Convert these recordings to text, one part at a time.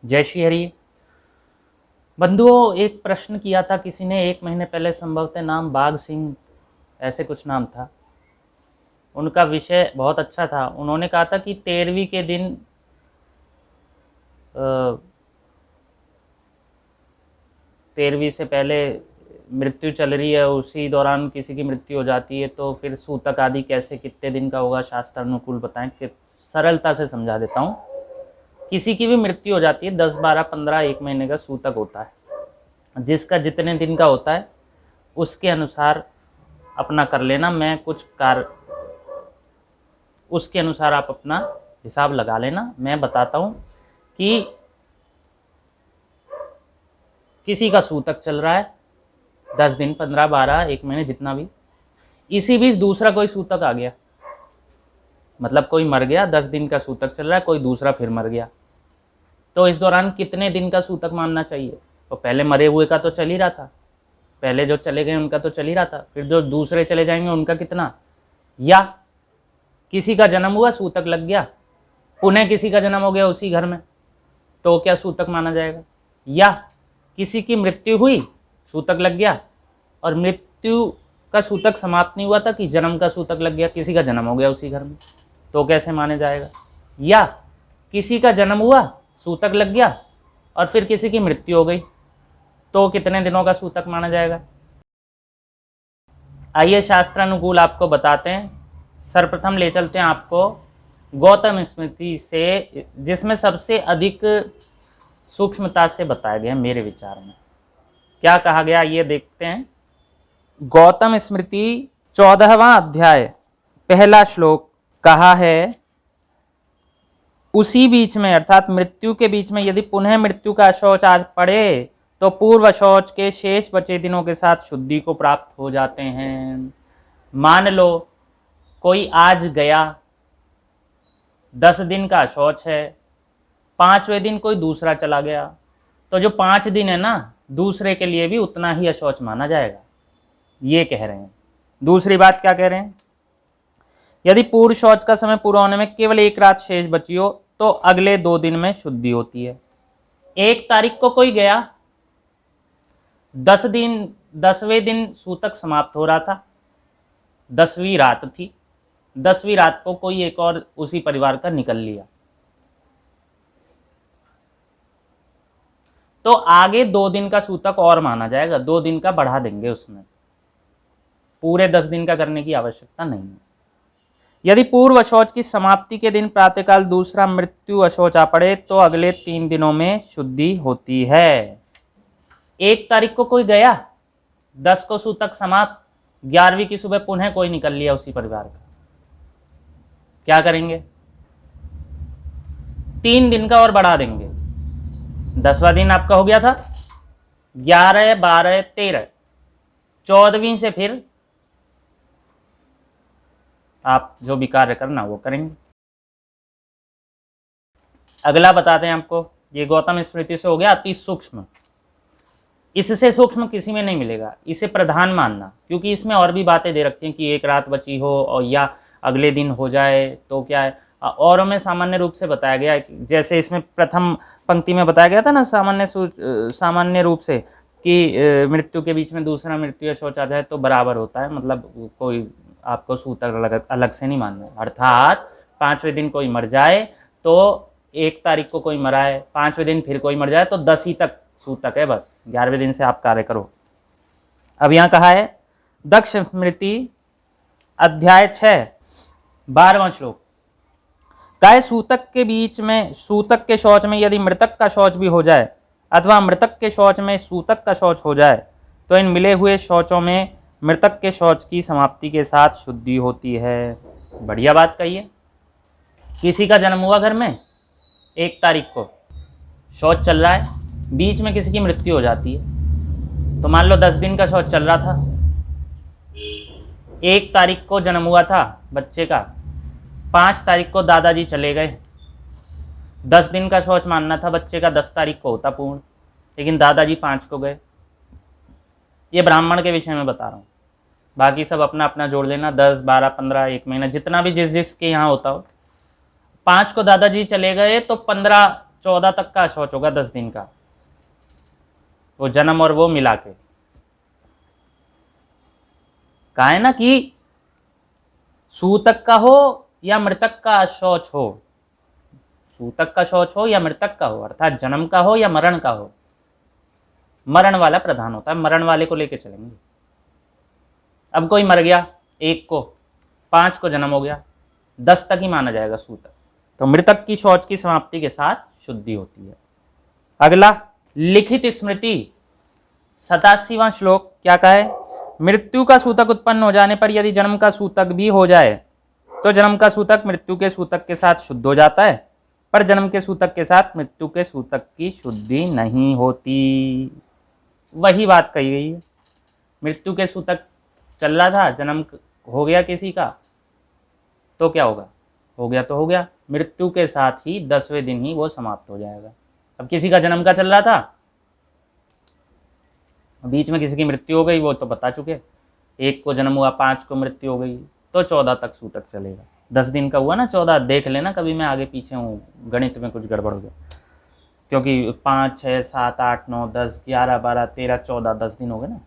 जय श्री हरि। बंधुओं, एक प्रश्न किया था किसी ने 1 महीने पहले, संभवतः नाम बाघ सिंह ऐसे कुछ नाम था। उनका विषय बहुत अच्छा था। उन्होंने कहा था कि 13वीं के दिन 13वीं से पहले मृत्यु चल रही है, उसी दौरान किसी की मृत्यु हो जाती है, तो फिर सूतक आदि कैसे, कितने दिन का होगा, शास्त्र अनुकूल बताएं। कि सरलता से समझा देता हूँ। किसी की भी मृत्यु हो जाती है, 10, 12, 15, 1 महीने का सूतक होता है। जिसका जितने दिन का होता है उसके अनुसार अपना कर लेना। मैं कुछ कार्य, उसके अनुसार आप अपना हिसाब लगा लेना। मैं बताता हूँ कि किसी का सूतक चल रहा है 10 दिन, 15, 12, 1 महीने, जितना भी। इसी बीच दूसरा कोई सूतक आ गया, मतलब कोई मर गया। 10 दिन का सूतक चल रहा है, कोई दूसरा फिर मर गया। तो इस दौरान कितने दिन का सूतक मानना चाहिए? तो पहले मरे हुए का तो चल ही रहा था, पहले जो चले गए उनका तो चल ही रहा था, फिर जो दूसरे चले जाएंगे उनका कितना? या किसी का जन्म हुआ, सूतक लग गया, पुनः किसी का जन्म हो गया उसी घर में, तो क्या सूतक माना जाएगा? या किसी की मृत्यु हुई, सूतक लग गया, और मृत्यु का सूतक समाप्त नहीं हुआ था कि जन्म का सूतक लग गया, किसी का जन्म हो गया उसी घर में, तो कैसे माने जाएगा? या किसी का जन्म हुआ, सूतक लग गया, और फिर किसी की मृत्यु हो गई, तो कितने दिनों का सूतक माना जाएगा? आइए शास्त्रानुकूल आपको बताते हैं। सर्वप्रथम ले चलते हैं आपको गौतम स्मृति से, जिसमें सबसे अधिक सूक्ष्मता से बताया गया है मेरे विचार में। क्या कहा गया ये देखते हैं। गौतम स्मृति 14वां अध्याय, पहला श्लोक कहा है, उसी बीच में अर्थात मृत्यु के बीच में यदि पुनः मृत्यु का शौच आज पड़े तो पूर्व शौच के शेष बचे दिनों के साथ शुद्धि को प्राप्त हो जाते हैं। मान लो कोई आज गया, 10 दिन का शौच है, 5वें दिन कोई दूसरा चला गया, तो जो 5 दिन है ना, दूसरे के लिए भी उतना ही अशौच माना जाएगा, ये कह रहे हैं। दूसरी बात क्या कह रहे हैं, यदि पूर्व शौच का समय पूरा होने में केवल 1 रात शेष बची हो तो अगले 2 दिन में शुद्धि होती है। 1 तारीख को कोई गया, 10वें दिन सूतक समाप्त हो रहा था, 10वीं रात थी, 10वीं रात को कोई एक और उसी परिवार का निकल लिया, तो आगे 2 दिन का सूतक और माना जाएगा, 2 दिन का बढ़ा देंगे उसमें, पूरे 10 दिन का करने की आवश्यकता नहीं है। यदि पूर्व शौच की समाप्ति के दिन प्रातःकाल दूसरा मृत्यु अशौच आ पड़े तो अगले 3 दिनों में शुद्धि होती है। 1 तारीख को कोई गया, 10 को सूतक समाप्त, 11वीं की सुबह पुनः कोई निकल लिया उसी परिवार का, क्या करेंगे? 3 दिन का और बढ़ा देंगे। 10वां दिन आपका हो गया था, 11, 12, 13, 14वीं से फिर आप जो भी कार्य करना वो करेंगे। अगला बताते हैं आपको, ये गौतम स्मृति से हो गया अति सूक्ष्म, इससे सूक्ष्म किसी में नहीं मिलेगा, इसे प्रधान मानना, क्योंकि इसमें और भी बातें दे रखी हैं कि 1 रात बची हो और या अगले दिन हो जाए तो क्या है। और में सामान्य रूप से बताया गया है, जैसे इसमें प्रथम पंक्ति में बताया गया था ना, सामान्य रूप से कि मृत्यु के बीच में दूसरा मृत्यु शौच आ जाए तो बराबर होता है, मतलब कोई आपको सूतक अलग से नहीं मानना है। अर्थात 5वें दिन कोई मर जाए तो 1 तारीख को कोई मरा है, 5वें दिन फिर कोई मर जाए तो 10 ही तक सूतक है, बस 11वें दिन से आप कार्य करो। अब यहाँ कहा है दक्ष स्मृति अध्याय 6, 12वां श्लोक, काय सूतक के बीच में, सूतक के शौच में यदि मृतक का शौच भी हो जाए अथवा मृतक के शौच में सूतक का शौच हो जाए तो इन मिले हुए शौचों में मृतक के शौच की समाप्ति के साथ शुद्धि होती है। बढ़िया बात कही है। किसी का जन्म हुआ घर में, 1 तारीख को शौच चल रहा है, बीच में किसी की मृत्यु हो जाती है, तो मान लो 10 दिन का शौच चल रहा था, 1 तारीख को जन्म हुआ था बच्चे का, 5 तारीख को दादाजी चले गए, 10 दिन का शौच मानना था बच्चे का, 10 तारीख को होता पूर्ण, लेकिन दादाजी 5 को गए। ये ब्राह्मण के विषय में बता रहा हूँ, बाकी सब अपना अपना जोड़ लेना, 10, 12, 15, 1 महीना, जितना भी जिस जिस के यहाँ होता हो। 5 को दादाजी चले गए तो 15 14 तक का शौच होगा 10 दिन का, वो जन्म और वो मिला के। कहा है ना कि सूतक का हो या मृतक का शौच हो, सूतक का शौच हो या मृतक का हो, अर्थात जन्म का हो या मरण का हो, मरण वाला प्रधान होता है, मरण वाले को लेके चलेंगे। अब कोई मर गया, 1 को, 5 को जन्म हो गया, 10 तक ही माना जाएगा सूतक। तो मृतक की शौच की समाप्ति के साथ शुद्धि होती है। अगला लिखित स्मृति 87वां श्लोक क्या कहा है? मृत्यु का सूतक उत्पन्न हो जाने पर यदि जन्म का सूतक भी हो जाए तो जन्म का सूतक मृत्यु के सूतक के साथ शुद्ध हो जाता है, पर जन्म के सूतक के साथ मृत्यु के सूतक की शुद्धि नहीं होती। वही बात कही गई है। मृत्यु के सूतक चल रहा था, जन्म हो गया किसी का, तो क्या होगा? हो गया तो हो गया, मृत्यु के साथ ही 10वें दिन ही वो समाप्त हो जाएगा। अब किसी का जन्म का चल रहा था, बीच में किसी की मृत्यु हो गई, वो तो बता चुके, 1 को जन्म हुआ, 5 को मृत्यु हो गई, तो 14 तक सूतक चलेगा। 10 दिन का हुआ ना, 14 देख लेना, कभी मैं आगे पीछे हूँ, गणित में कुछ गड़बड़ हो गया, क्योंकि 5, 6, 7, 8, 9, 10, 11, 12, 13, 14, 10 दिन हो गए ना,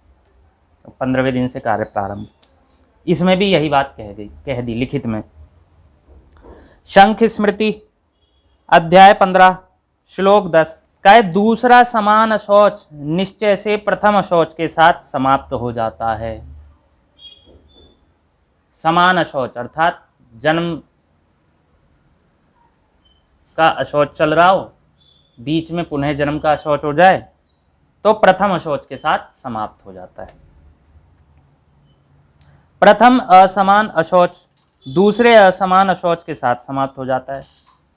15वें दिन से कार्य प्रारंभ। इसमें भी यही बात कह दी लिखित में। शंख स्मृति अध्याय 15 श्लोक 10 का दूसरा समान शौच निश्चय से प्रथम शौच के साथ समाप्त हो जाता है। समान शौच अर्थात जन्म का अशौच चल रहा हो, बीच में पुनः जन्म का अशौच हो जाए तो प्रथम अशौच के साथ समाप्त हो जाता है। प्रथम असमान अशौच दूसरे असमान अशौच के साथ समाप्त हो जाता है।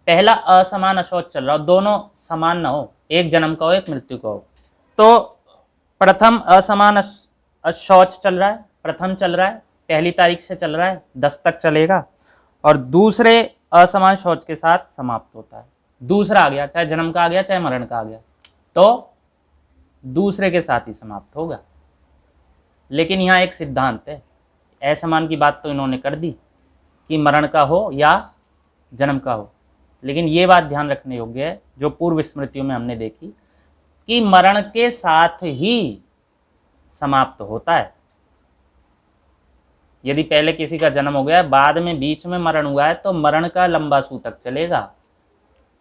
पहला असमान अशौच चल रहा हो, दोनों समान ना हो, एक जन्म का हो एक मृत्यु का हो, तो प्रथम असमान शौच चल रहा है, प्रथम चल रहा है, पहली तारीख से चल रहा है, 10 तक चलेगा, और दूसरे असमान शौच के साथ समाप्त होता है। दूसरा आ गया, चाहे जन्म का आ गया चाहे मरण का आ गया, तो दूसरे के साथ ही समाप्त होगा। लेकिन यहाँ एक सिद्धांत है, असमान की बात तो इन्होंने कर दी कि मरण का हो या जन्म का हो, लेकिन ये बात ध्यान रखने योग्य है जो पूर्व स्मृतियों में हमने देखी कि मरण के साथ ही समाप्त होता है। यदि पहले किसी का जन्म हो गया है, बाद में बीच में मरण हुआ है, तो मरण का लंबा सूतक चलेगा,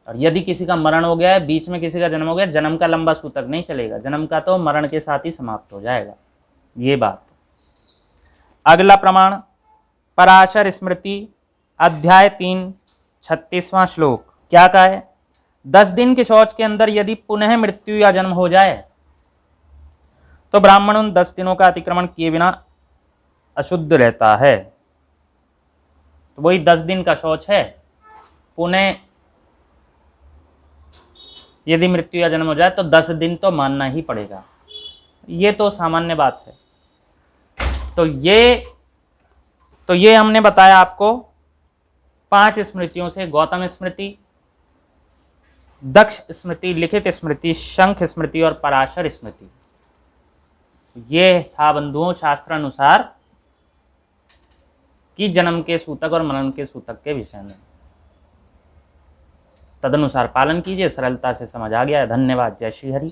और यदि किसी का मरण हो गया है, बीच में किसी का जन्म हो गया, जन्म का लंबा सूतक नहीं चलेगा, जन्म का तो मरण के साथ ही समाप्त हो जाएगा। ये बात। अगला प्रमाण पराशर स्मृति अध्याय 3 36वां श्लोक क्या कहा है? 10 दिन के शौच के अंदर यदि पुनः मृत्यु या जन्म हो जाए तो ब्राह्मण उन 10 दिनों का अतिक्रमण किए बिना अशुद्ध रहता है। तो वही 10 दिन का शौच है, पुनः यदि मृत्यु या जन्म हो जाए तो 10 दिन तो मानना ही पड़ेगा। ये तो सामान्य बात है। तो ये हमने बताया आपको 5 स्मृतियों से, गौतम स्मृति, दक्ष स्मृति, लिखित स्मृति, शंख स्मृति और पराशर स्मृति। ये था बंधुओं शास्त्रानुसार कि जन्म के सूतक और मरण के सूतक के विषय में। तदनुसार पालन कीजिए, सरलता से समझ आ गया है। धन्यवाद। जय श्री हरि।